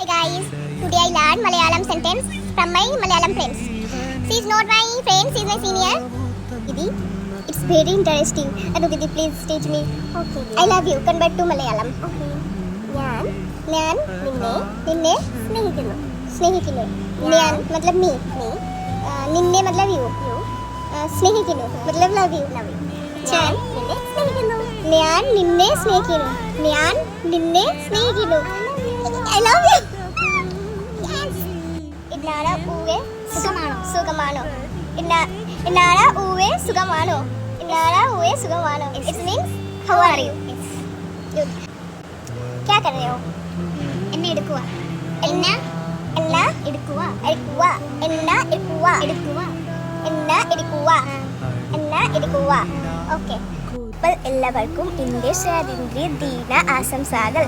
Hi guys, today I learned Malayalam sentence from my Malayalam friends. She is not my friend, she is my senior. Didi, it's very interesting. Didi, please teach me. Okay. I love you. Convert to Malayalam. Okay. ഞാൻ നിന്നെ സ്നേഹിക്കുന്നു. ഞാൻ मतलब me. നിന്നെ मतलब you. സ്നേഹിക്കുന്നു मतलब love you. ഞാൻ നിന്നെ സ്നേഹിക്കുന്നു. I love you. Yes. ഇന്നാട ഊവേ സുഖമാണോ? ഇന്നാട ഊവേ സുഖമാണോ? It means how are you? Good. क्या कर रहे हो? എന്നെ എടുക്കുക. ഓക്കെ. അപ്പോൾ എല്ലാവർക്കും എൻ്റെ സ്വാതന്ത്ര്യ ദിന ആശംസകൾ.